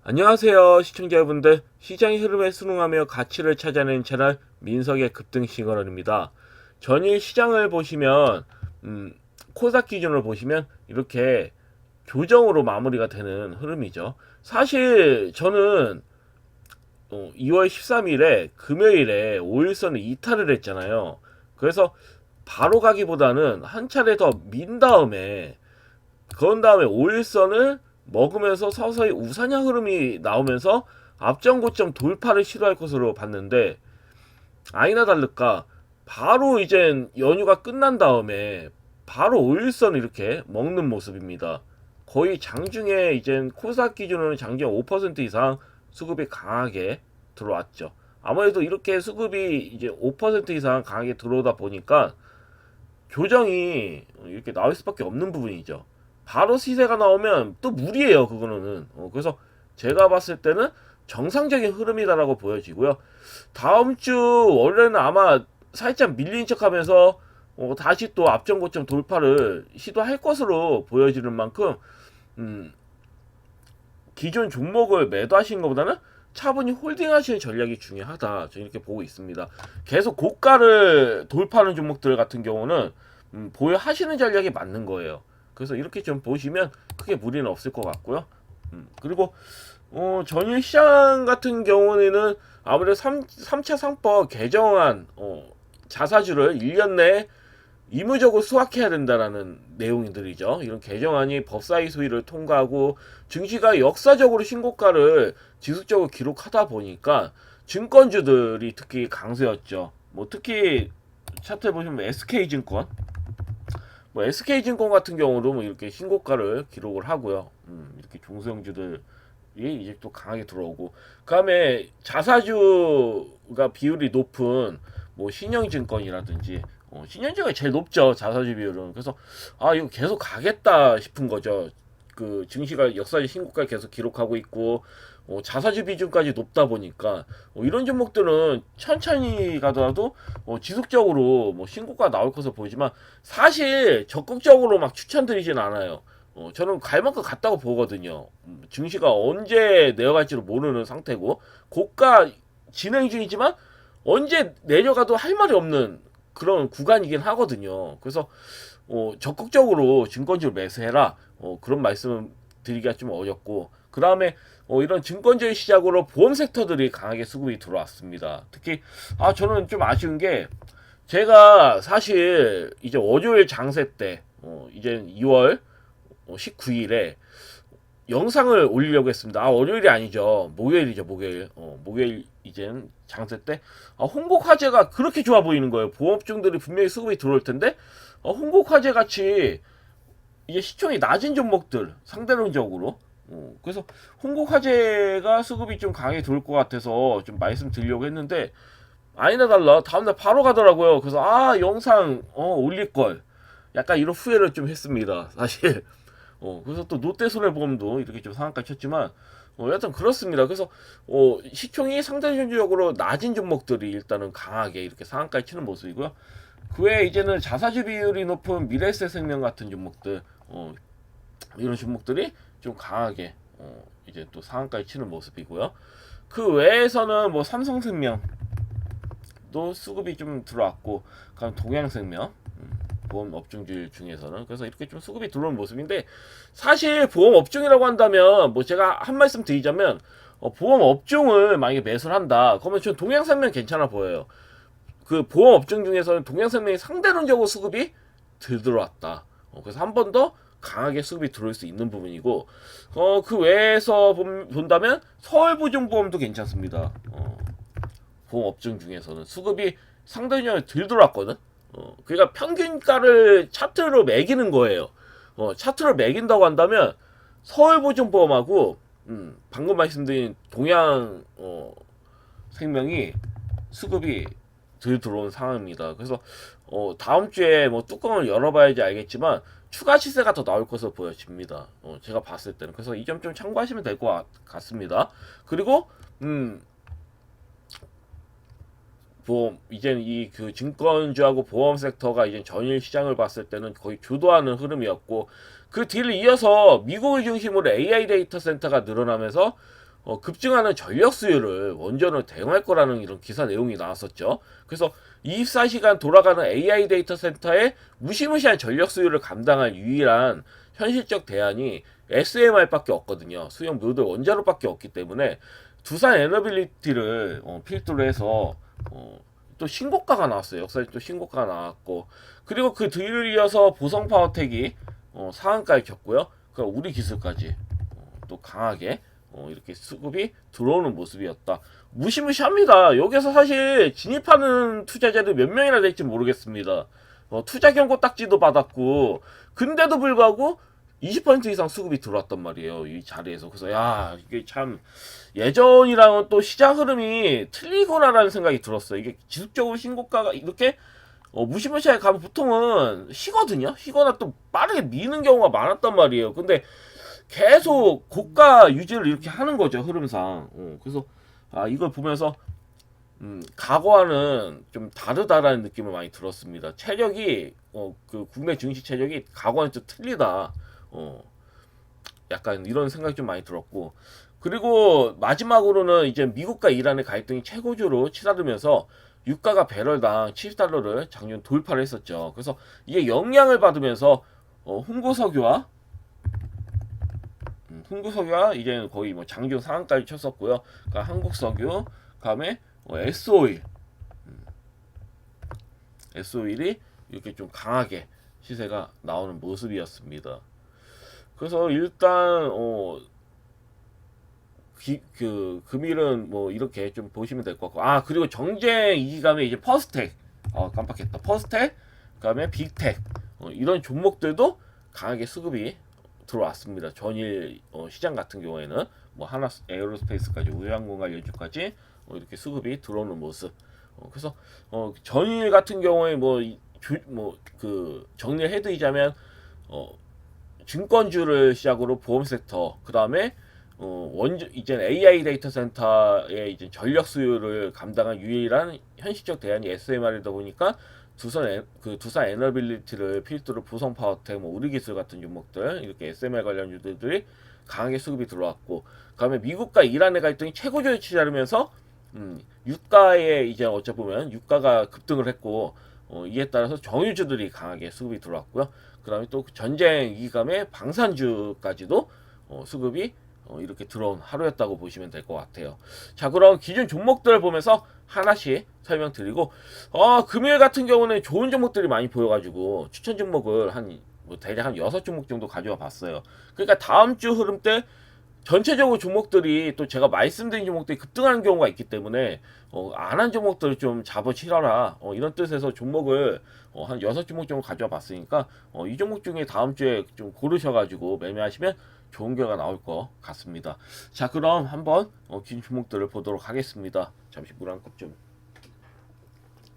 안녕하세요 시청자 여러분들, 시장의 흐름에 순응하며 가치를 찾아내는 채널 민석의 급등시그널입니다. 전일 시장을 보시면 코스닥 기준으로 보시면 이렇게 조정으로 마무리가 되는 흐름이죠. 사실 저는 2월 13일에 금요일에 5일선을 이탈을 했잖아요. 그래서 바로 가기보다는 한 차례 더 민 다음에, 그런 다음에 5일선을 먹으면서 서서히 우상향 흐름이 나오면서 앞전 고점 돌파를 시도할 것으로 봤는데, 아니나 다를까 바로 이젠 연휴가 끝난 다음에 바로 5일선 이렇게 먹는 모습입니다. 거의 장중에 이젠 코스닥 기준으로는 장중 5% 이상 수급이 강하게 들어왔죠. 아무래도 이렇게 수급이 이제 5% 이상 강하게 들어오다 보니까 조정이 이렇게 나올 수밖에 없는 부분이죠. 바로 시세가 나오면 또 무리예요, 그거는. 그래서 제가 봤을 때는 정상적인 흐름이다라고 보여지고요. 다음 주 원래는 아마 살짝 밀린 척하면서 다시 또 앞전 고점 돌파를 시도할 것으로 보여지는 만큼, 음, 기존 종목을 매도하시는 것보다는 차분히 홀딩하시는 전략이 중요하다, 저는 이렇게 보고 있습니다. 계속 고가를 돌파하는 종목들 같은 경우는 보유하시는 전략이 맞는 거예요. 그래서 이렇게 좀 보시면 크게 무리는 없을 것 같고요. 그리고 전일 시장 같은 경우에는 아무래도 3차 상법 개정안, 자사주를 1년 내에 의무적으로 수확해야 된다라는 내용들이죠. 이런 개정안이 법사위 소위를 통과하고 증시가 역사적으로 신고가를 지속적으로 기록하다 보니까 증권주들이 특히 강세였죠. 뭐 특히 차트에 보시면 SK증권, 뭐 SK증권 같은 경우도 뭐 이렇게 신고가를 기록을 하고요. 이렇게 중소형주들이 이제 또 강하게 들어오고, 그다음에 자사주가 비율이 높은 뭐 신영증권이라든지, 신영증권이 제일 높죠, 자사주 비율은. 그래서 이거 계속 가겠다 싶은 거죠. 그 증시가 역사적 신고가 계속 기록하고 있고, 자사주 비중까지 높다 보니까 이런 종목들은 천천히 가더라도 지속적으로 뭐 신고가 나올 것으로 보이지만, 사실 적극적으로 막 추천드리진 않아요. 저는 갈 만큼 갔다고 보거든요. 증시가 언제 내려갈지를 모르는 상태고, 고가 진행 중이지만 언제 내려가도 할 말이 없는 그런 구간이긴 하거든요. 그래서 적극적으로 증권주를 매수해라, 그런 말씀 드리기가 좀 어렵고, 그 다음에 이런 증권주의 시작으로 보험 섹터들이 강하게 수급이 들어왔습니다. 특히 저는 좀 아쉬운 게, 제가 사실 이제 월요일 장세 때, 이제 2월 19일에 영상을 올리려고 했습니다. 월요일이 아니죠. 목요일이죠, 목요일. 목요일 이젠 장세 때, 홍곡 화재가 그렇게 좋아 보이는 거예요. 보험업종들이 분명히 수급이 들어올 텐데, 홍곡 화재 같이 이제 시총이 낮은 종목들 상대론적으로, 그래서 홍곡 화재가 수급이 좀 강하게 들어올 것 같아서 좀 말씀드리려고 했는데, 아니나 달라 다음날 바로 가더라고요. 그래서 영상 올릴 걸, 약간 이런 후회를 좀 했습니다, 사실. 그래서 또 롯데손해보험도 이렇게 좀 상한가 쳤지만, 여하튼 그렇습니다. 그래서 시총이 상대적으로 낮은 종목들이 일단은 강하게 이렇게 상한가에 치는 모습이고요. 그 외에 이제는 자사주 비율이 높은 미래에셋생명 같은 종목들, 이런 종목들이 좀 강하게 이제 또 상한가에 치는 모습이고요. 그 외에서는 뭐 삼성생명도 수급이 좀 들어왔고, 그다음 동양생명, 보험 업종들 중에서는, 그래서 이렇게 좀 수급이 들어오는 모습인데, 사실 보험 업종이라고 한다면 뭐 제가 한 말씀 드리자면, 보험 업종을 만약에 매수를 한다 그러면 전 동양생명 괜찮아 보여요. 그 보험 업종 중에서는 동양생명이 상대론적으로 수급이 덜 들어왔다. 그래서 한 번 더 강하게 수급이 들어올 수 있는 부분이고, 그 외에서 본다면 서울보증보험도 괜찮습니다. 보험 업종 중에서는 수급이 상대적으로 덜 들어왔거든. 그러니까 평균가를 차트로 매기는 거예요. 차트로 매긴다고 한다면 서울보증보험하고, 방금 말씀드린 동양 생명이 수급이 덜 들어온 상황입니다. 그래서 다음 주에 뭐 뚜껑을 열어봐야지 알겠지만 추가 시세가 더 나올 것으로 보여집니다. 제가 봤을 때는. 그래서 이 점 좀 참고하시면 될 것 같습니다. 그리고 보험, 이젠 이 그 증권주하고 보험 섹터가 이제 전일 시장을 봤을 때는 거의 주도하는 흐름이었고, 그 뒤를 이어서 미국을 중심으로 AI 데이터 센터가 늘어나면서 급증하는 전력 수요를 원전을 대응할 거라는 이런 기사 내용이 나왔었죠. 그래서 24시간 돌아가는 AI 데이터 센터의 무시무시한 전력 수요를 감당할 유일한 현실적 대안이 SMR밖에 없거든요. 수용 노드 원자로밖에 없기 때문에 두산 에너빌리티를 필두로 해서 또 신고가가 나왔어요. 역사에 또 신고가가 나왔고, 그리고 그 뒤를 이어서 보성 파워텍이 상한가를 켰고요. 그 우리 기술까지 또 강하게 이렇게 수급이 들어오는 모습이었다. 무시무시합니다. 여기서 사실 진입하는 투자자들 몇 명이나 될지 모르겠습니다. 투자 경고 딱지도 받았고, 근데도 불구하고 20% 이상 수급이 들어왔단 말이에요. 이 자리에서. 그래서 야, 이게 참 예전이랑은 또 시장 흐름이 틀리구나라는 생각이 들었어요. 이게 지속적으로 신고가가 이렇게 무시무시하게 가면 보통은 쉬거든요. 쉬거나 또 빠르게 미는 경우가 많았단 말이에요. 근데 계속 고가 유지를 이렇게 하는 거죠, 흐름상. 그래서 이걸 보면서 과거와는 좀 다르다라는 느낌을 많이 들었습니다. 체력이 그 국내 증시 체력이 과거와는 좀 틀리다. 약간 이런 생각이 좀 많이 들었고, 그리고 마지막으로는 이제 미국과 이란의 갈등이 최고조로 치달으면서 유가가 배럴당 70달러를 작년 돌파를 했었죠. 그래서 이게 영향을 받으면서 흥구석유가 이제는 거의 뭐 장중 상한까지 쳤었고요. 그러니까 한국석유, 다음에 S-오일이 이렇게 좀 강하게 시세가 나오는 모습이었습니다. 그래서 일단 금일은 뭐 이렇게 좀 보시면 될 것 같고, 그리고 정제 이기감에 이제 퍼스텍, 깜빡했다. 퍼스텍, 그다음에 빅텍, 이런 종목들도 강하게 수급이 들어왔습니다. 전일 시장 같은 경우에는 뭐 하나 에어로스페이스까지, 우주항공 관련주까지 이렇게 수급이 들어오는 모습. 그래서 전일 같은 경우에 그 정리를 해드리자면 증권주를 시작으로 보험 섹터, 그 다음에 이제 AI 데이터 센터의 이제 전력 수요를 감당한 유일한 현실적 대안이 SMR이다 보니까 두산 에너빌리티를 필두로 보성 파워텍, 뭐 우리기술 같은 종목들, 이렇게 SMR 관련 주들이 강하게 수급이 들어왔고, 그다음에 미국과 이란의 갈등이 최고조에 치달으면서 유가에 이제 어쩌보면 유가가 급등을 했고, 이에 따라서 정유주들이 강하게 수급이 들어왔고요. 그다음에 또 전쟁 위기감에 방산주까지도 수급이 이렇게 들어온 하루였다고 보시면 될 것 같아요. 자, 그럼 기존 종목들을 보면서 하나씩 설명드리고, 금요일 같은 경우는 좋은 종목들이 많이 보여가지고 추천 종목을 대략 한 6종목 정도 가져와 봤어요. 그러니까 다음 주 흐름 때 전체적으로 종목들이, 또 제가 말씀드린 종목들이 급등하는 경우가 있기 때문에 안 한 종목들을 좀 잡아치러라, 이런 뜻에서 종목을 한 6종목 정도 가져와 봤으니까 이 종목 중에 다음 주에 좀 고르셔가지고 매매하시면 좋은 결과 나올 것 같습니다. 자, 그럼 한번 긴 종목들을 보도록 하겠습니다. 잠시 물 한 컵 좀.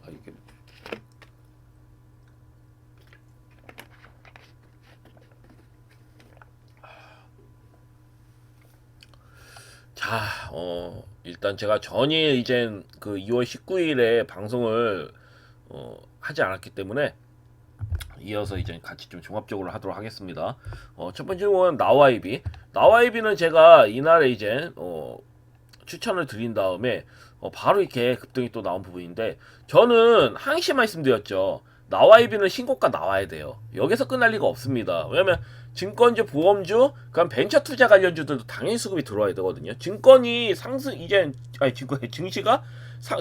이게 자, 일단 제가 전일 이젠 그 2월 19일에 방송을 하지 않았기 때문에 이어서 이제 같이 좀 종합적으로 하도록 하겠습니다. 첫 번째 건 나와이비는 제가 이날에 이제 추천을 드린 다음에 바로 이렇게 급등이 또 나온 부분인데, 저는 항시 말씀드렸죠. 나와이비는 신고가 나와야 돼요. 여기서 끝날 리가 없습니다. 왜냐면 증권주, 보험주, 그럼 벤처 투자 관련주들도 당연히 수급이 들어와야 되거든요. 증권이 증시가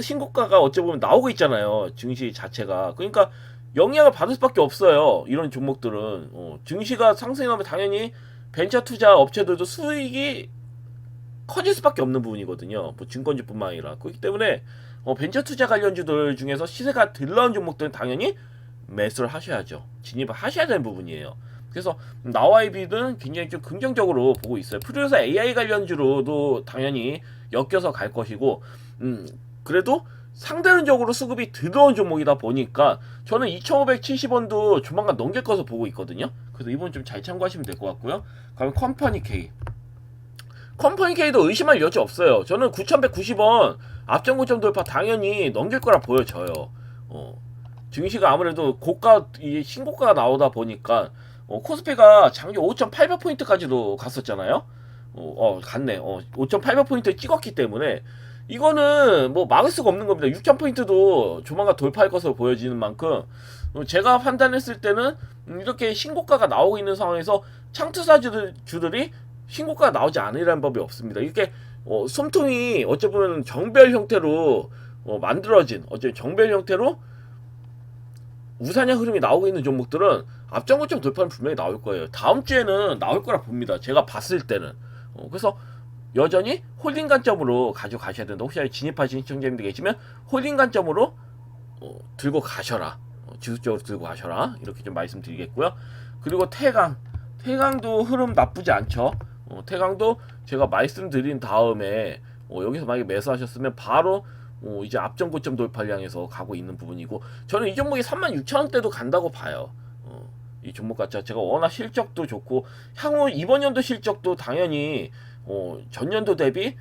신고가가 어찌보면 나오고 있잖아요. 증시 자체가. 그러니까 영향을 받을 수밖에 없어요. 이런 종목들은 증시가 상승하면 당연히 벤처 투자 업체들도 수익이 커질 수밖에 없는 부분이거든요. 뭐 증권주뿐만 아니라. 그렇기 때문에 벤처 투자 관련주들 중에서 시세가 덜 나온 종목들은 당연히 매수를 하셔야죠. 진입을 하셔야 되는 부분이에요. 그래서 나와이비는 굉장히 좀 긍정적으로 보고 있어요. 프리오사 AI 관련주로도 당연히 엮여서 갈 것이고, 그래도 상대적으로 수급이 들어온 종목이다 보니까 저는 2,570원도 조만간 넘길 것으로 보고 있거든요. 그래서 이번 좀 잘 참고하시면 될 것 같고요. 그다음에 컴퍼니 K도 의심할 여지 없어요. 저는 9,190원 앞전 고점 돌파 당연히 넘길 거라 보여져요. 증시가 아무래도 신고가가 나오다 보니까 코스피가 장기 5,800포인트까지도 갔었잖아요. 갔네. 5,800포인트 찍었기 때문에 이거는 뭐 막을 수가 없는 겁니다. 6,000포인트도 조만간 돌파할 것으로 보여지는 만큼 제가 판단했을 때는 이렇게 신고가가 나오고 있는 상황에서 창투사주들이 신고가가 나오지 않으라는 법이 없습니다. 이렇게 숨통이 어쩌면 정별 형태로 만들어진 정별 형태로 우상향 흐름이 나오고 있는 종목들은 앞전고점 돌파는 분명히 나올 거예요. 다음 주에는 나올 거라 봅니다. 제가 봤을 때는. 그래서 여전히 홀딩 관점으로 가져가셔야 된다. 혹시 진입하신 시청자님들 계시면 홀딩 관점으로 들고 가셔라. 지속적으로 들고 가셔라. 이렇게 좀 말씀드리겠고요. 그리고 태강도 흐름 나쁘지 않죠. 태강도 제가 말씀드린 다음에 여기서 만약에 매수하셨으면 바로 이제 앞전 고점 돌파를 향해서 가고 있는 부분이고, 저는 이 종목이 36,000원대도 간다고 봐요. 이 종목 자체가 워낙 실적도 좋고 향후 이번 연도 실적도 당연히 전년도 대비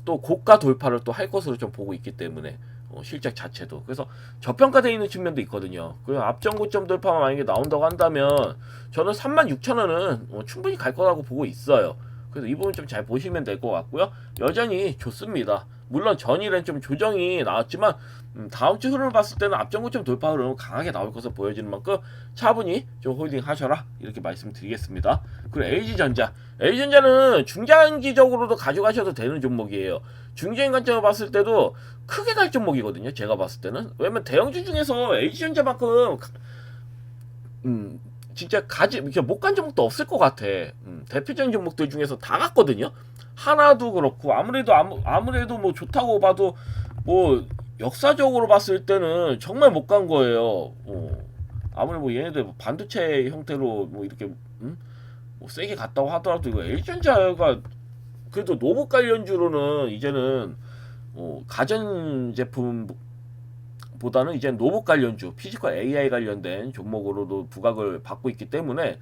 또 고가 돌파를 또 할 것으로 좀 보고 있기 때문에 실적 자체도 그래서 저평가되어 있는 측면도 있거든요. 그 앞전 고점 돌파가 만약에 나온다고 한다면 저는 36,000원은 충분히 갈 거라고 보고 있어요. 그래서 이 부분 좀 잘 보시면 될 것 같고요. 여전히 좋습니다. 물론 전일엔 좀 조정이 나왔지만 다음 주 흐름을 봤을 때는 앞전 고점 돌파 흐름은 강하게 나올 것으로 보여지는 만큼 차분히 좀 홀딩 하셔라 이렇게 말씀드리겠습니다. 그리고 LG전자는 중장기적으로도 가져가셔도 되는 종목이에요. 중장기 관점을 봤을 때도 크게 갈 종목이거든요. 제가 봤을 때는. 왜냐면 대형주 중에서 LG전자만큼 진짜 못 간 종목도 없을 것 같아. 대표적인 종목들 중에서 다 갔거든요. 하나도 그렇고 아무래도 뭐 좋다고 봐도 뭐 역사적으로 봤을 때는 정말 못 간 거예요. 아무리 뭐 얘네들 뭐 반도체 형태로 뭐 이렇게 뭐 세게 갔다고 하더라도 이거 LG전자가 그래도 노브 관련주로는 이제는 가전제품 보다는 이제 노봇 관련주, 피지컬 AI 관련된 종목으로도 부각을 받고 있기 때문에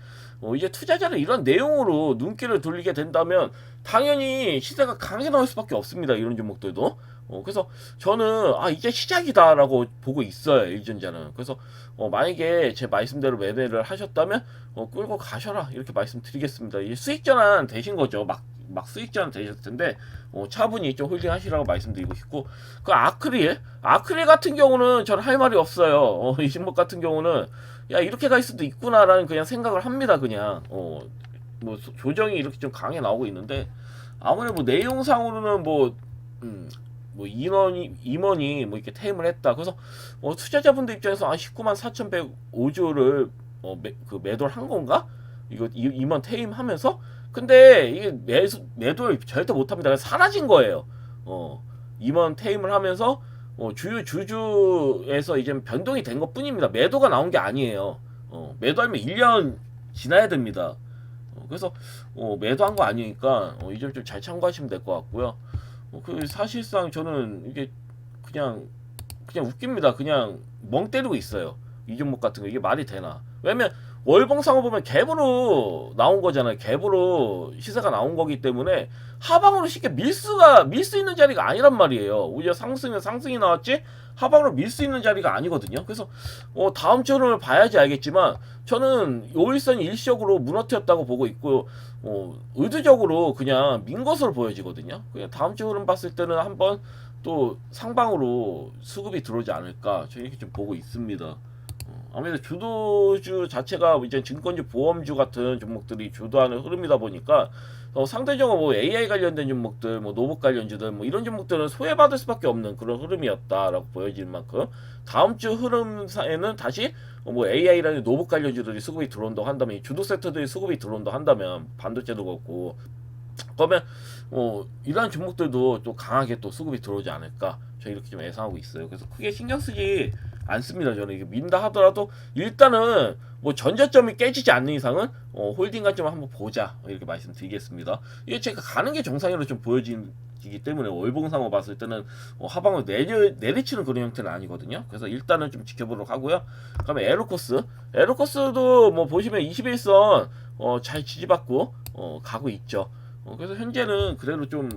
이제 투자자는 이런 내용으로 눈길을 돌리게 된다면 당연히 시세가 강하게 나올 수밖에 없습니다. 이런 종목들도. 그래서 저는 이제 시작이다라고 보고 있어요. LG전자는. 그래서 만약에 제 말씀대로 매매를 하셨다면 끌고 가셔라 이렇게 말씀드리겠습니다. 이제 수익 전환 되신 거죠. 막 수익 전환 되셨을 텐데 차분히 좀 홀딩 하시라고 말씀드리고 싶고, 그 아크릴 같은 경우는 저는 할 말이 없어요. 이 종목 같은 경우는 야 이렇게 갈 수도 있구나라는 그냥 생각을 합니다. 그냥 뭐 조정이 이렇게 좀 강하게 나오고 있는데 아무래도 뭐 내용상으로는 뭐 임원이 뭐 이렇게 퇴임을 했다. 그래서 투자자분들 입장에서 194,105주를 매도를 한 건가? 이거 임원 퇴임하면서 근데 이게 매도를 절대 못합니다. 그냥 사라진 거예요. 임원 퇴임을 하면서 주주에서 이제 변동이 된 것 뿐입니다. 매도가 나온 게 아니에요. 매도하면 1년 지나야 됩니다. 그래서 매도한 거 아니니까 이 점 좀 잘 참고하시면 될 것 같고요. 그 사실상 저는 이게 그냥 웃깁니다. 그냥 멍 때리고 있어요. 이 종목 같은 거 이게 말이 되나? 왜냐면 월봉상을 보면 갭으로 나온 거잖아요. 갭으로 시세가 나온 거기 때문에 하방으로 쉽게 밀 수 있는 자리가 아니란 말이에요. 오히려 상승이 나왔지 하방으로 밀 수 있는 자리가 아니거든요. 그래서 다음 주 흐름을 봐야지 알겠지만 저는 요일선이 일시적으로 무너뜨렸다고 보고 있고 의도적으로 그냥 민 것으로 보여지거든요. 그냥 다음 주 흐름 봤을 때는 한번 또 상방으로 수급이 들어오지 않을까 저는 이렇게 좀 보고 있습니다. 아무래도 주도주 자체가 이제 증권주, 보험주 같은 종목들이 주도하는 흐름이다 보니까 상대적으로 뭐 AI 관련된 종목들, 뭐 노봇 관련주들, 뭐 이런 종목들은 소외받을 수밖에 없는 그런 흐름이었다라고 보여지는 만큼 다음 주 흐름사에는 다시 뭐 AI라는 노봇 관련주들이 수급이 들어온다고 한다면, 주도 섹터들이 수급이 들어온다고 한다면 반도체도 그렇고 그러면 이러한 종목들도 또 강하게 또 수급이 들어오지 않을까 저 이렇게 좀 예상하고 있어요. 그래서 크게 신경 쓰지 않습니다. 저는 이게 민다 하더라도 일단은 뭐 전저점이 깨지지 않는 이상은 홀딩 관점을 한번 보자 이렇게 말씀드리겠습니다. 이게 제가 가는 게 정상으로 좀 보여지기 때문에 월봉상으로 봤을 때는 하방을 내리치는 그런 형태는 아니거든요. 그래서 일단은 좀 지켜보도록 하고요. 그다음에 에로코스도 뭐 보시면 21선 잘 지지받고 가고 있죠. 그래서 현재는 그대로 좀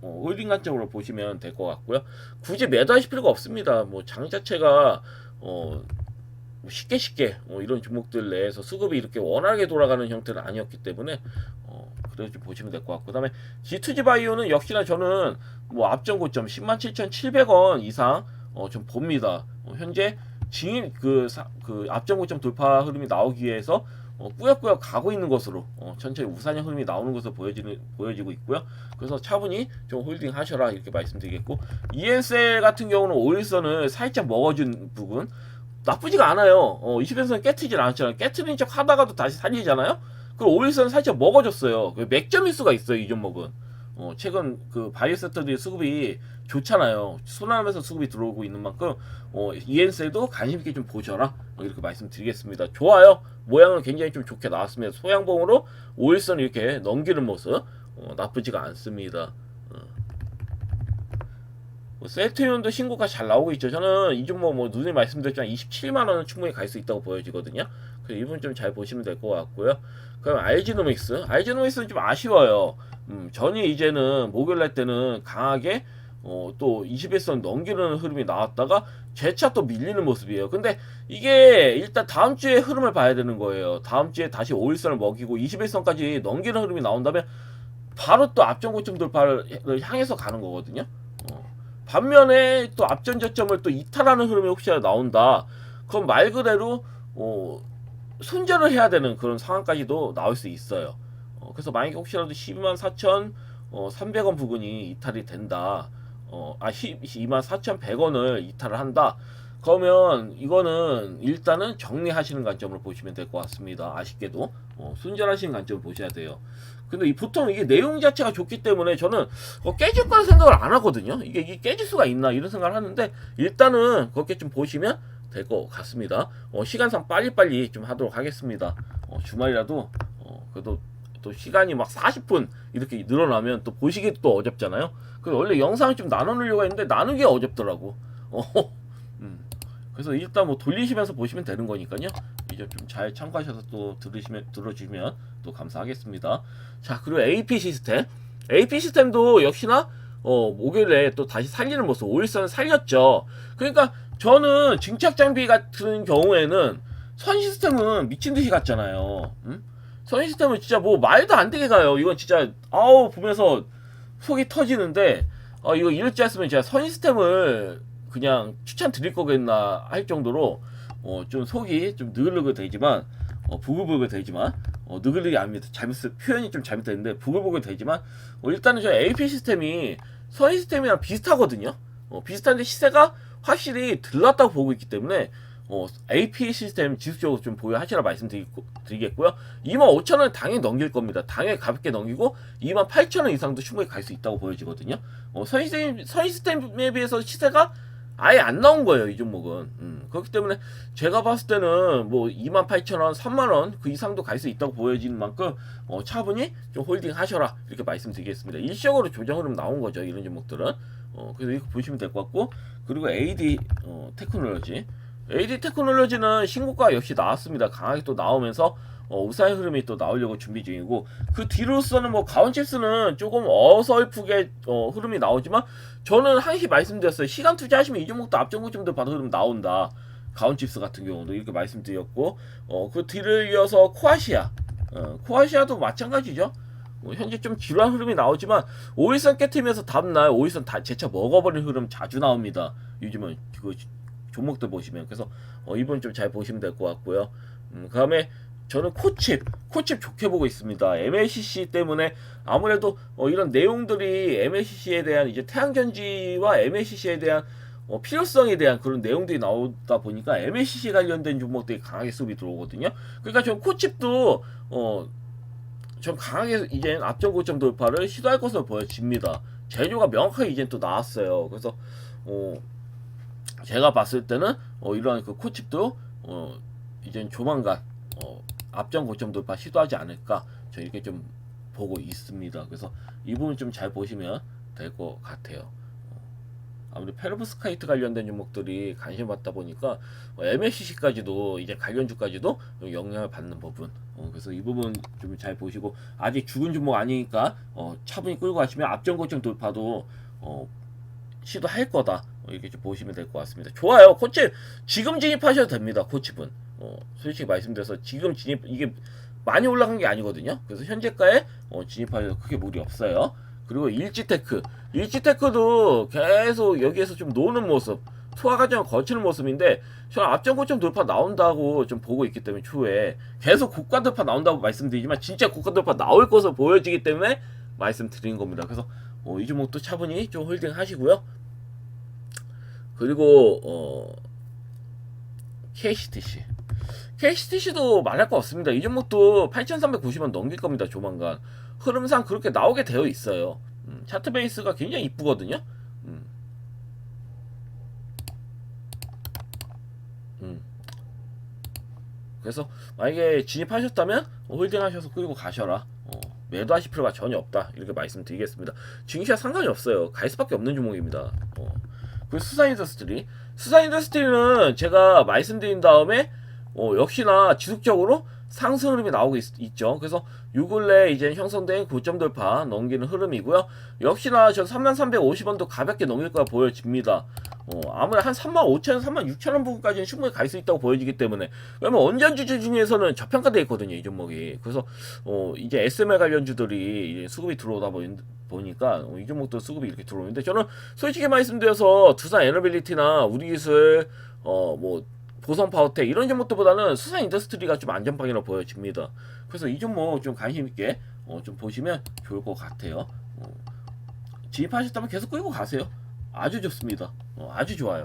홀딩 관점으로 보시면 될 것 같고요. 굳이 매도하실 필요가 없습니다. 뭐 장 자체가 쉽게 이런 종목들 내에서 수급이 이렇게 원활하게 돌아가는 형태는 아니었기 때문에 그래서 좀 보시면 될 것 같고, 그다음에 G2G 바이오는 역시나 저는 뭐 앞전 고점 107,700원 이상 좀 봅니다. 현재 진입 그 앞전 고점 돌파 흐름이 나오기 위해서 꾸역꾸역 가고 있는 것으로 천천히 우상향 흐름이 나오는 것으로 보여지고 있고요. 그래서 차분히 좀 홀딩 하셔라 이렇게 말씀드리겠고, EN셀 같은 경우는 5일선을 살짝 먹어준 부분 나쁘지가 않아요. 20일선 깨트리진 않았잖아요. 깨트린 척 하다가도 다시 살리잖아요. 그 5일선 살짝 먹어줬어요. 맥점일 수가 있어요, 이 종목은. 최근 그 바이오 섹터들이 수급이 좋잖아요. 순환하면서 수급이 들어오고 있는 만큼 EN셀도 관심 있게 좀 보셔라 이렇게 말씀드리겠습니다. 좋아요. 모양은 굉장히 좀 좋게 나왔습니다. 소양봉으로 5일선 이렇게 넘기는 모습 나쁘지가 않습니다. 셀트리온도 신고가 잘 나오고 있죠. 저는 이 종목 뭐 눈에 말씀드렸지만 27만원은 충분히 갈 수 있다고 보여지거든요. 그래서 이분 좀 잘 보시면 될 것 같고요. 그럼 알지노믹스는 좀 아쉬워요. 전이 이제는 목요일날 때는 강하게 또 21선 넘기는 흐름이 나왔다가 재차 또 밀리는 모습이에요. 근데 이게 일단 다음 주에 흐름을 봐야 되는 거예요. 다음 주에 다시 5일선을 먹이고 21선까지 넘기는 흐름이 나온다면 바로 또 앞전 고점 돌파를 향해서 가는 거거든요. 반면에 또 앞전 저점을 또 이탈하는 흐름이 혹시나 나온다. 그럼 말 그대로 손절을 해야 되는 그런 상황까지도 나올 수 있어요. 그래서 만약에 혹시라도 124,300원 부근이 이탈이 된다. 124,100원을 이탈을 한다. 그러면 이거는 일단은 정리하시는 관점으로 보시면 될 것 같습니다. 아쉽게도 손절하시는 관점을 보셔야 돼요. 근데 보통 이게 내용 자체가 좋기 때문에 저는 깨질 거라 생각을 안 하거든요. 이게 깨질 수가 있나 이런 생각을 하는데, 일단은 그렇게 좀 보시면 될 것 같습니다. 시간상 빨리빨리 좀 하도록 하겠습니다. 주말이라도 그래도 또 시간이 막 40분 이렇게 늘어나면 또 보시기 또 어렵잖아요. 그래서 원래 영상을 좀 나누려고 했는데 나누기가 어렵더라고. 그래서 일단 뭐 돌리시면서 보시면 되는 거니까요. 이제 좀 잘 참고하셔서 또 들어주시면 또 감사하겠습니다. 자, 그리고 AP 시스템도 역시나 목요일에 또 다시 살리는 모습, 5일선을 살렸죠. 그러니까 저는 증착 장비 같은 경우에는 선 시스템은 미친 듯이 갔잖아요. 선 시스템은 진짜 뭐 말도 안 되게 가요. 이건 진짜 보면서 속이 터지는데, 이거 이럴 줄 알았으면 제가 선 시스템을 그냥 추천드릴 거겠나 할 정도로 좀 속이 좀 느글느글 되지만 부글부글 되지만 느글느글이 아닙니다. 표현이 좀 잘못됐는데 부글부글 되지만 일단은 저 AP 시스템이 선 시스템이랑 비슷하거든요. 비슷한데 시세가 확실히 들렀다고 보고 있기 때문에 AP 시스템 지속적으로 좀 보유하시라 말씀드리겠고요. 25,000원 당연히 넘길 겁니다. 당연히 가볍게 넘기고 28,000원 이상도 충분히 갈 수 있다고 보여지거든요. 선 시스템에 비해서 시세가 아예 안 나온 거예요, 이 종목은. 그렇기 때문에 제가 봤을 때는 뭐 28,000원, 3만원 그 이상도 갈 수 있다고 보여지는 만큼 차분히 좀 홀딩 하셔라 이렇게 말씀드리겠습니다. 일시적으로 조정 흐름 나온 거죠, 이런 종목들은. 그래서 이거 보시면 될 것 같고, 그리고 AD 테크놀로지는 신고가 역시 나왔습니다. 강하게 또 나오면서 우상의 흐름이 또 나오려고 준비 중이고, 그 뒤로서는 뭐 가온칩스는 조금 어설프게 흐름이 나오지만, 저는 항시 말씀드렸어요. 시간 투자하시면 이 종목도 앞전 고점도 봐도 흐름 나온다. 가온칩스 같은 경우도 이렇게 말씀드렸고, 그 뒤를 이어서 코아시아도 마찬가지죠. 현재 좀 지루한 흐름이 나오지만 5일선 깨트리면서 다음날 5일선 다 재차 먹어버린 흐름 자주 나옵니다. 요즘은 그 종목들 보시면. 그래서 이번 좀 잘 보시면 될 것 같고요. 그 다음에 저는 코칩 좋게 보고 있습니다. MLCC 때문에 아무래도 이런 내용들이 MLCC에 대한 이제 태양전지와 MLCC에 대한 필요성에 대한 그런 내용들이 나오다 보니까 MLCC 관련된 종목들이 강하게 수급이 들어오거든요. 그러니까 저 코칩도 전 강하게 이제 앞전 고점 돌파를 시도할 것으로 보여집니다. 재료가 명확하게 이제 또 나왔어요. 그래서 제가 봤을 때는 이러한 그 코칩도 이제 조만간 앞전 고점 돌파 시도하지 않을까, 저 이렇게 좀 보고 있습니다. 그래서 이 부분 좀 잘 보시면 될 것 같아요. 아무래도 페로브스카이트 관련된 종목들이 관심 받다 보니까 MLCC까지도 이제 관련주까지도 영향을 받는 부분. 그래서 이 부분 좀 잘 보시고, 아직 죽은 종목 아니니까 차분히 끌고 가시면 앞전 고점 돌파도 시도할 거다. 이렇게 좀 보시면 될 것 같습니다. 좋아요. 코칩 지금 진입하셔도 됩니다. 코칩은 솔직히 말씀드려서 지금 진입, 이게 많이 올라간 게 아니거든요. 그래서 현재가에 진입하셔도 크게 무리 없어요. 그리고 일지테크도 계속 여기에서 좀 노는 모습, 투하 과정을 거치는 모습인데 저는 앞전 고점 돌파 나온다고 좀 보고 있기 때문에 추후에 계속 고가 돌파 나온다고 말씀드리지만 진짜 고가 돌파 나올 것으로 보여지기 때문에 말씀드린 겁니다. 그래서 이 종목도 차분히 좀 홀딩 하시고요. 그리고 KCTC도 말할 거 없습니다. 이 종목도 8,390원 넘길 겁니다. 조만간 흐름상 그렇게 나오게 되어 있어요. 차트 베이스가 굉장히 이쁘거든요. 그래서 만약에 진입하셨다면 홀딩하셔서 끌고 가셔라. 매도하실 필요가 전혀 없다. 이렇게 말씀드리겠습니다. 증시와 상관이 없어요. 갈 수밖에 없는 종목입니다. 그리고 수산인더스트리는 제가 말씀드린 다음에 역시나 지속적으로 상승 흐름이 나오고 있죠. 그래서 요 근래 이제 형성된 고점 돌파 넘기는 흐름이고요. 역시나 저 3350원도 가볍게 넘길 거라 보여집니다. 아무래도 한 35,000원, 36,000원 부분까지는 충분히 갈 수 있다고 보여지기 때문에. 왜냐면 원전주주 중에서는 저평가되어 있거든요, 이 종목이. 그래서 이제 SML 관련주들이 이제 수급이 들어오다 보니까 이 종목도 수급이 이렇게 들어오는데, 저는 솔직히 말씀드려서 두산 에너빌리티나 우리기술 뭐 보성 파워텍 이런 종목들보다는 수산 인더스트리가 좀 안전빵이라고 보여집니다. 그래서 이 종목 좀 관심 있게 좀 보시면 좋을 것 같아요. 진입하셨다면 계속 끌고 가세요. 아주 좋습니다. 아주 좋아요.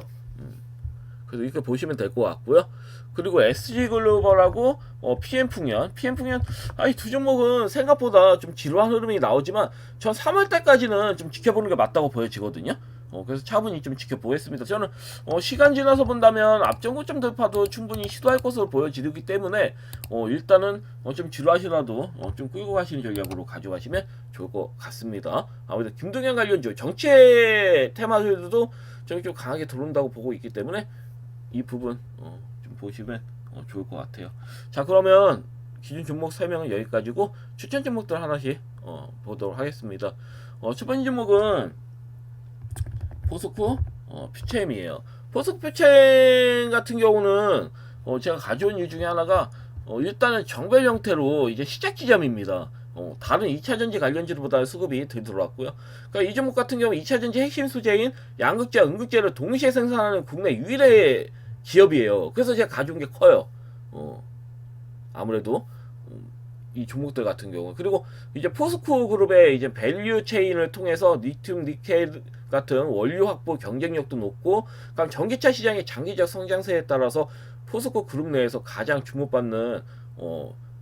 그래서 이렇게 보시면 될 것 같고요. 그리고 SG글로벌하고 PM풍년, 이 두 종목은 생각보다 좀 지루한 흐름이 나오지만 전 3월달까지는 좀 지켜보는 게 맞다고 보여지거든요. 그래서 차분히 좀 지켜보겠습니다. 저는 시간 지나서 본다면 앞전 고점 돌파도 충분히 시도할 것으로 보여지기 때문에 일단은 좀 지루하시라도 좀 끌고 가시는 전략으로 가져가시면 좋을 것 같습니다. 아무래도 김동현 관련주 정치의 테마들도 좀 강하게 들어온다고 보고 있기 때문에 이 부분 좀 보시면 좋을 것 같아요. 자, 그러면 기준 종목 설명은 여기까지고 추천 종목들 하나씩 보도록 하겠습니다. 첫 번째 종목은 포스코 퓨체엠이에요. 포스코 퓨체엠 같은 경우는 제가 가져온 이유 중에 하나가 일단은 정별 형태로 이제 시작 지점입니다. 다른 2차전지 관련주보다 수급이 덜 들어왔고요. 그러니까 이 종목 같은 경우 2차전지 핵심 소재인 양극재, 음극재를 동시에 생산하는 국내 유일의 기업이에요. 그래서 제가 가져온 게 커요. 아무래도 이 종목들 같은 경우. 그리고 이제 포스코 그룹의 이제 밸류 체인을 통해서 리튬, 니켈 같은 원료 확보 경쟁력도 높고, 그럼 전기차 시장의 장기적 성장세에 따라서 포스코 그룹 내에서 가장 주목받는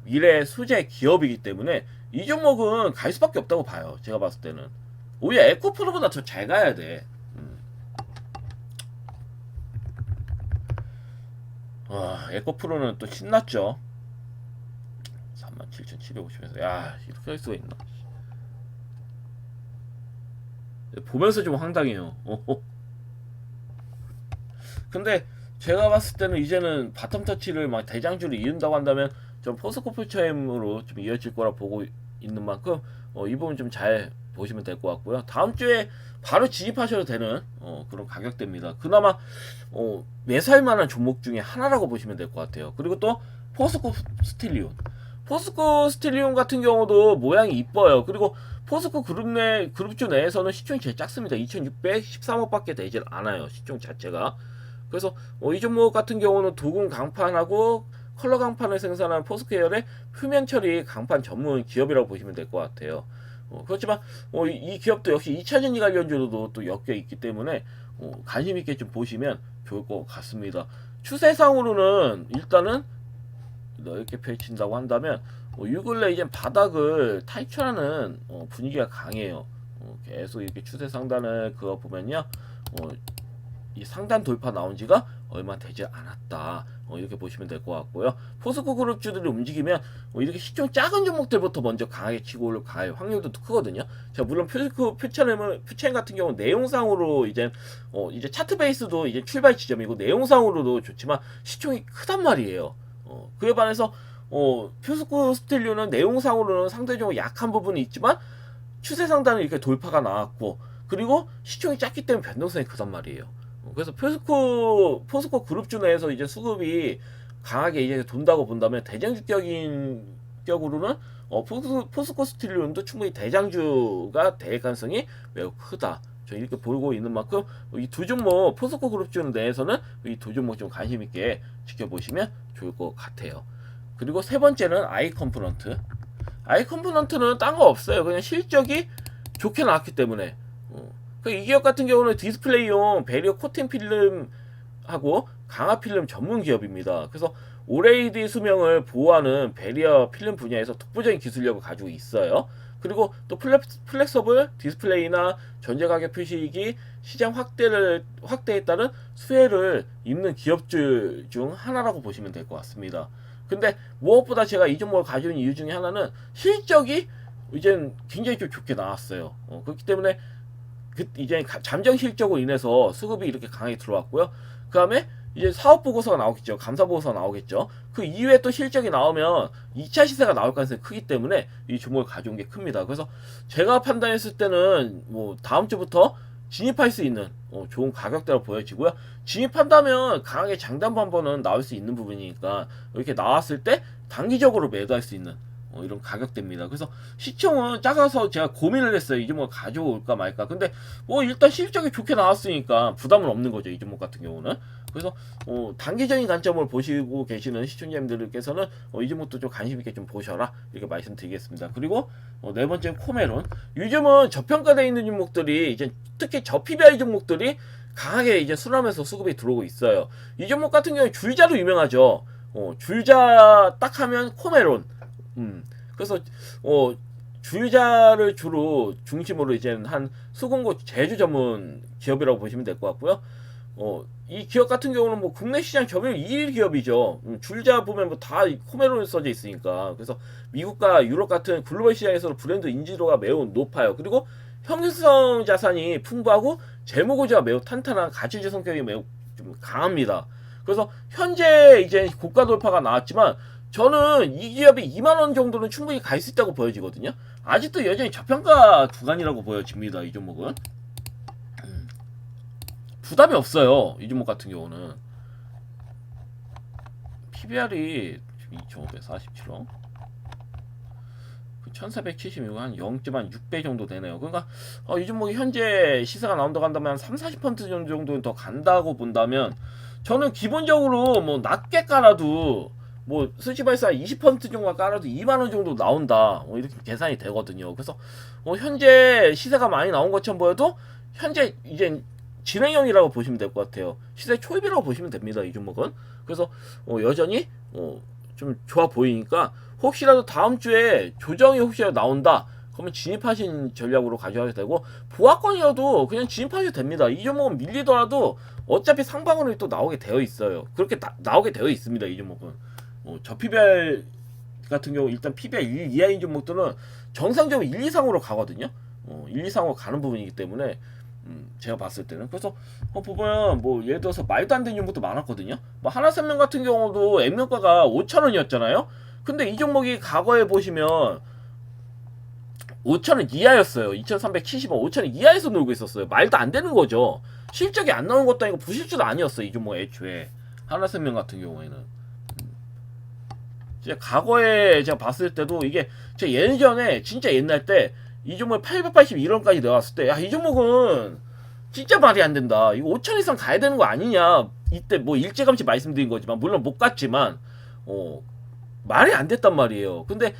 미래 소재 기업이기 때문에 이 종목은 갈 수밖에 없다고 봐요. 제가 봤을 때는 오히려 에코프로보다 더 잘 가야 돼. 에코프로는 또 신났죠. 37,750에서 야, 이렇게 할 수가 있나. 보면서 좀 황당해요. 근데 제가 봤을 때는 이제는 바텀 터치를 막 대장주를 이은다고 한다면 좀 포스코 퓨처엠으로 좀 이어질 거라 보고 있는 만큼 이 부분 좀 잘 보시면 될 것 같고요. 다음 주에 바로 진입하셔도 되는 그런 가격대입니다. 그나마 매수할 만한 종목 중에 하나라고 보시면 될 것 같아요. 그리고 또 포스코 스틸리온 같은 경우도 모양이 이뻐요. 그리고 포스코 그룹주 내에서는 시총이 제일 작습니다. 2,613억밖에 되질 않아요. 시총 자체가. 그래서 이 종목 같은 경우는 도금 강판하고 컬러 강판을 생산하는 포스코 계열의 표면 처리 강판 전문 기업이라고 보시면 될 것 같아요. 그렇지만 이 기업도 역시 2차전지 관련주로도 또 엮여 있기 때문에 관심 있게 좀 보시면 좋을 것 같습니다. 추세상으로는 일단은 이렇게 펼친다고 한다면 요 근래 이제 바닥을 탈출하는 분위기가 강해요. 계속 이렇게 추세 상단을 그거 보면요, 이 상단 돌파 나온 지가 얼마 되지 않았다. 이렇게 보시면 될 것 같고요. 포스코 그룹주들이 움직이면 이렇게 시총 작은 종목들부터 먼저 강하게 치고 올라갈 확률도 크거든요. 자, 물론 퓨체엠 같은 경우 내용상으로 이제 차트 베이스도 이제 출발 지점이고 내용상으로도 좋지만 시총이 크단 말이에요. 그에 반해서 포스코 스틸류는 내용상으로는 상대적으로 약한 부분이 있지만 추세 상단은 이렇게 돌파가 나왔고, 그리고 시총이 작기 때문에 변동성이 크단 말이에요. 그래서 포스코 그룹주 내에서 이제 수급이 강하게 이제 돈다고 본다면 대장주격인 가격적으로는 포스코 스틸리온도 충분히 대장주가 될 가능성이 매우 크다. 저 이렇게 보고 있는 만큼 이 두 종목 포스코 그룹주 내에서는 이 두 종목 좀 관심 있게 지켜보시면 좋을 것 같아요. 그리고 세 번째는 아이 컴포넌트. 아이 컴포넌트는 딴 거 없어요. 그냥 실적이 좋게 나왔기 때문에. 이 기업 같은 경우는 디스플레이용 배리어 코팅 필름하고 강화 필름 전문 기업입니다. 그래서 OLED 수명을 보호하는 배리어 필름 분야에서 독보적인 기술력을 가지고 있어요. 그리고 또 플렉서블 디스플레이나 전제 가격 표시기 시장 확대에 따른 수혜를 입는 기업들 중 하나라고 보시면 될 것 같습니다. 근데 무엇보다 제가 이 종목을 가져온 이유 중에 하나는 실적이 이제 굉장히 좀 좋게 나왔어요. 그렇기 때문에 이제 잠정 실적으로 인해서 수급이 이렇게 강하게 들어왔고요. 그 다음에 이제 사업 보고서가 나오겠죠. 감사 보고서가 나오겠죠. 그 이후에 또 실적이 나오면 2차 시세가 나올 가능성이 크기 때문에 이 종목을 가져온 게 큽니다. 그래서 제가 판단했을 때는 뭐 다음 주부터 진입할 수 있는 좋은 가격대로 보여지고요. 진입한다면 강하게 장담부 한 번은 나올 수 있는 부분이니까 이렇게 나왔을 때 단기적으로 매도할 수 있는 이런 가격대입니다. 그래서 시총은 작아서 제가 고민을 했어요. 이 종목 가져올까 말까. 근데 뭐 일단 실적이 좋게 나왔으니까 부담은 없는 거죠. 이 종목 같은 경우는. 그래서 단기적인 관점을 보시고 계시는 시청자님들께서는 이 종목도 좀 관심 있게 좀 보셔라 이렇게 말씀드리겠습니다. 그리고 네 번째는 코메론. 요즘은 저평가되어 있는 종목들이 이제 특히 저PBR 종목들이 강하게 이제 순환하면서 수급이 들어오고 있어요. 이 종목 같은 경우는 줄자로 유명하죠. 줄자 딱 하면 코메론. 그래서 줄자를 주로 중심으로 이제 한 수공고 제조 전문 기업이라고 보시면 될 것 같고요. 이 기업 같은 경우는 뭐 국내 시장 점유율 2위 기업이죠. 줄자 보면 뭐 다 코메론이 써져 있으니까. 그래서 미국과 유럽 같은 글로벌 시장에서는 브랜드 인지도가 매우 높아요. 그리고 형성성 자산이 풍부하고 재무구조가 매우 탄탄한 가치주 성격이 매우 좀 강합니다. 그래서 현재 이제 고가 돌파가 나왔지만 저는 이 기업이 2만원 정도는 충분히 갈 수 있다고 보여지거든요. 아직도 여전히 저평가 구간이라고 보여집니다. 이 종목은 부담이 없어요. 이 종목 같은 경우는 PBR이 2,547원 1476원 한 0.6배 정도 되네요. 그러니까 이 종목이 현재 시세가 나온다고 한다면 한 30-40% 정도는 더 간다고 본다면 저는 기본적으로 뭐 낮게 깔아도 뭐 수치발사 20% 정도 깔아도 2만원 정도 나온다 이렇게 계산이 되거든요. 그래서 현재 시세가 많이 나온 것처럼 보여도 현재 이제 진행형이라고 보시면 될 것 같아요. 시세 초입이라고 보시면 됩니다. 이 종목은. 그래서 여전히 좀 좋아 보이니까 혹시라도 다음 주에 조정이 혹시라도 나온다 그러면 진입하신 전략으로 가져가도 되고 보합권이어도 그냥 진입하셔도 됩니다. 이 종목은 밀리더라도 어차피 상방으로 또 나오게 되어 있어요. 그렇게 나오게 되어 있습니다. 이 종목은. 저 PBR 같은 경우 일단 PBR 1 이하인 종목들은 정상적으로 1, 2상으로 가거든요. 1, 2상으로 가는 부분이기 때문에 제가 봤을 때는 그래서 보면 뭐 예를 들어서 말도 안 되는 종목도 많았거든요. 뭐 하나생명 같은 경우도 액면가가 5,000원이었잖아요. 근데 이 종목이 과거에 보시면 5,000원 이하였어요. 2,370원, 5,000원 이하에서 놀고 있었어요. 말도 안 되는 거죠. 실적이 안 나온 것도 아니고 부실주도 아니었어요. 이 종목 애초에 하나생명 같은 경우에는. 과거에 제가 봤을 때도 이게 제가 예전에 진짜 옛날 때 이 종목 881원까지 내왔을 때 야 이 종목은 진짜 말이 안 된다. 이거 5천 이상 가야 되는 거 아니냐. 이때 뭐 일찌감치 말씀드린 거지만 물론 못 갔지만 말이 안 됐단 말이에요. 근데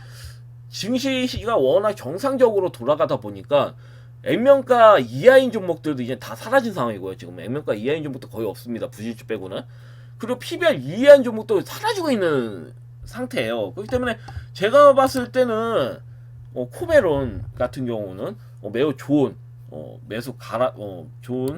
증시가 워낙 정상적으로 돌아가다 보니까 액면가 이하인 종목들도 이제 다 사라진 상황이고요. 지금 액면가 이하인 종목도 거의 없습니다. 부실주 빼고는. 그리고 PBR 이하인 종목도 사라지고 있는 상태예요. 그렇기 때문에 제가 봤을 때는 코메론 같은 경우는 매우 좋은 좋은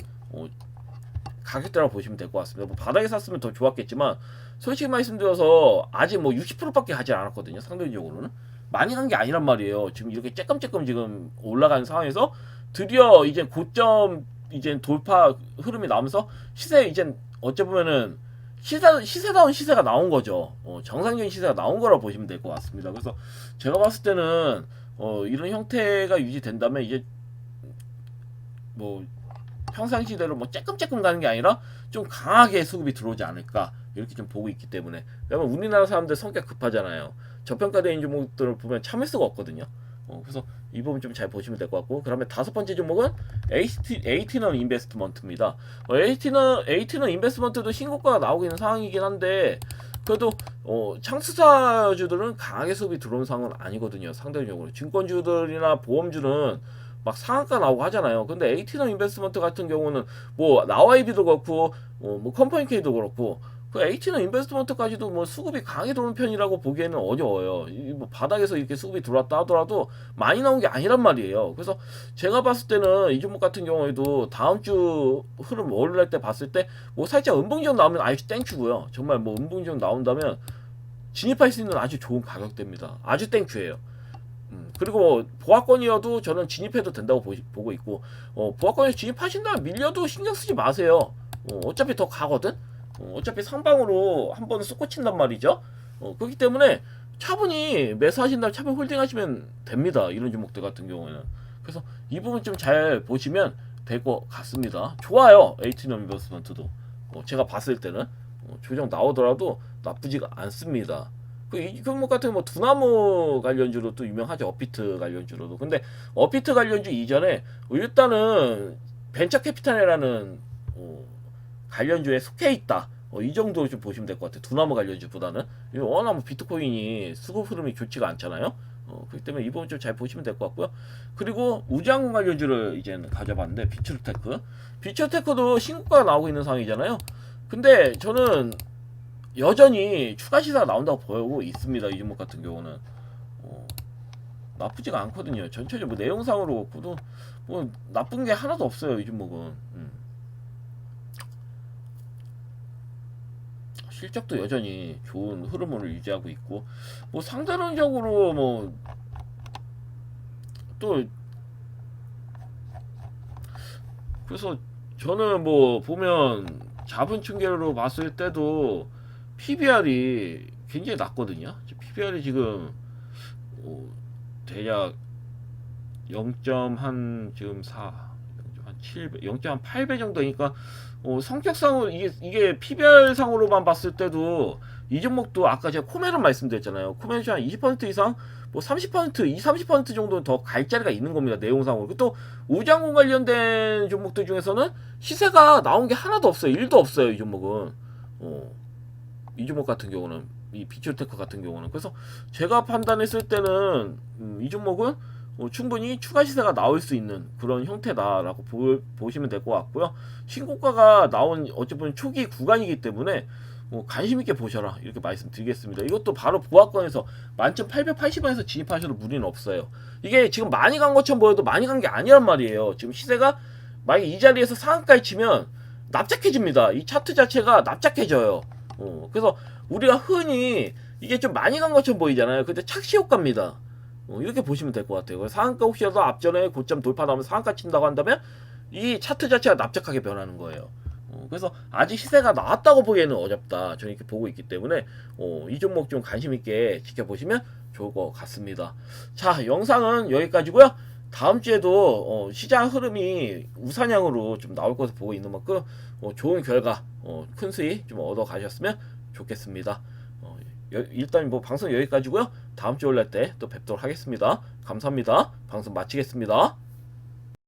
가격대라고 보시면 될 것 같습니다. 뭐 바닥에 샀으면 더 좋았겠지만 솔직히 말씀드려서 아직 뭐 60%밖에 하지 않았거든요. 상대적으로는 많이 간 게 아니란 말이에요. 지금 이렇게 쬐끔쬐끔 지금 올라가는 상황에서 드디어 이제 고점 이제 돌파 흐름이 나오면서 시세 이제 어찌 보면은 시세다운 시세가 나온 거죠. 정상적인 시세가 나온 거라고 보시면 될 것 같습니다. 그래서 제가 봤을 때는 이런 형태가 유지된다면 이제 뭐 평상시대로 뭐 쬐끔쬐끔 가는 게 아니라 좀 강하게 수급이 들어오지 않을까 이렇게 좀 보고 있기 때문에. 왜냐면 우리나라 사람들 성격 급하잖아요. 저평가된 종목들을 보면 참을 수가 없거든요. 그래서 이 부분 좀 잘 보시면 될 것 같고, 그다음에 다섯 번째 종목은 에이티넌 인베스트먼트입니다. 에이티넌 인베스트먼트도 신고가가 나오고 있는 상황이긴 한데, 그래도 창투사주들은 강하게 수급이 들어온 상황은 아니거든요. 상대적으로 증권주들이나 보험주는 막 상한가 나오고 하잖아요. 근데 에이티넌 인베스트먼트 같은 경우는 뭐 나와이비도 그렇고 뭐 컴퍼니케이도 그렇고, 그 에이티넌 인베스트먼트까지도 뭐 수급이 강하게 들어오는 편이라고 보기에는 어려워요. 뭐 바닥에서 이렇게 수급이 들어왔다 하더라도 많이 나온 게 아니란 말이에요. 그래서 제가 봤을 때는 이 종목 같은 경우에도 다음 주 흐름 월요일 때 봤을 때 뭐 살짝 음봉지점 나오면 아주 땡큐고요. 정말 뭐 음봉지점 나온다면 진입할 수 있는 아주 좋은 가격대입니다. 아주 땡큐예요. 그리고 뭐 보합권이어도 저는 진입해도 된다고 보고 있고, 보합권에 진입하신다면 밀려도 신경 쓰지 마세요. 어차피 더 가거든. 어차피 상방으로 한 번은 쏙 꽂힌단 말이죠. 그렇기 때문에 차분히 매수하신다면 차분히 홀딩하시면 됩니다. 이런 종목들 같은 경우에는. 그래서 이 부분 좀 잘 보시면 될 것 같습니다. 좋아요. 에이티넘 인베스트먼트도. 제가 봤을 때는 조정 나오더라도 나쁘지가 않습니다. 이 종목 같은 뭐 두나무 관련주로 또 유명하죠. 어피트 관련주로도. 근데 어피트 관련주 이전에 일단은 벤처캐피탈이라는 관련주에 속해 있다. 이 정도 좀 보시면 될 것 같아요. 두나무 관련주보다는. 워낙 뭐 비트코인이 수급 흐름이 좋지가 않잖아요. 그렇기 때문에 이 부분 좀 잘 보시면 될 것 같고요. 그리고 우주항공 관련주를 이제 가져봤는데, 비추테크. 비추테크도 신고가가 나오고 있는 상황이잖아요. 근데 저는 여전히 추가 시사가 나온다고 보고 있습니다. 이 종목 같은 경우는 나쁘지가 않거든요. 전체적으로 뭐 내용상으로 보도 뭐 나쁜 게 하나도 없어요. 이 종목은. 실적도 여전히 좋은 흐름을 유지하고 있고, 뭐 상대론적으로 뭐 또 그래서 저는 뭐 보면 자본 충격으로 봤을 때도 PBR이 굉장히 낮거든요. PBR이 지금 대략 0.한 지금 4, 0.7배, 0.8배 정도니까 성격상으로 이게 PBR 상으로만 봤을 때도 이 종목도 아까 제가 코멘을 말씀드렸잖아요. 코멘이 한 20% 이상, 뭐 30%, 20, 30% 정도는 더 갈 자리가 있는 겁니다. 내용상으로. 또 우주항공 관련된 종목들 중에서는 시세가 나온 게 하나도 없어요. 1도 없어요. 이 종목은. 이 종목 같은 경우는, 이 비추테크 같은 경우는. 그래서 제가 판단했을 때는 이 종목은 충분히 추가 시세가 나올 수 있는 그런 형태다라고 보시면 될 것 같고요. 신고가가 나온 어찌 보면 초기 구간이기 때문에 관심 있게 보셔라, 이렇게 말씀드리겠습니다. 이것도 바로 보합권에서 11,880원에서 진입하셔도 무리는 없어요. 이게 지금 많이 간 것처럼 보여도 많이 간 게 아니란 말이에요. 지금 시세가 만약에 이 자리에서 상한가에 치면 납작해집니다. 이 차트 자체가 납작해져요. 그래서 우리가 흔히 이게 좀 많이 간 것처럼 보이잖아요. 근데 착시 효과입니다. 이렇게 보시면 될 것 같아요. 상한가 혹시라도 앞전에 고점 돌파 나오면 상한가 친다고 한다면 이 차트 자체가 납작하게 변하는 거예요. 그래서 아직 시세가 나왔다고 보기에는 어렵다. 저는 이렇게 보고 있기 때문에 이 종목 좀 관심 있게 지켜보시면 좋을 것 같습니다. 자, 영상은 여기까지고요. 다음 주에도 시장 흐름이 우상향으로 좀 나올 것을 보고 있는 만큼 좋은 결과, 큰 수익 좀 얻어 가셨으면 좋겠습니다. 일단 뭐 방송 여기까지고요. 다음 주 올릴 때 또 뵙도록 하겠습니다. 감사합니다. 방송 마치겠습니다.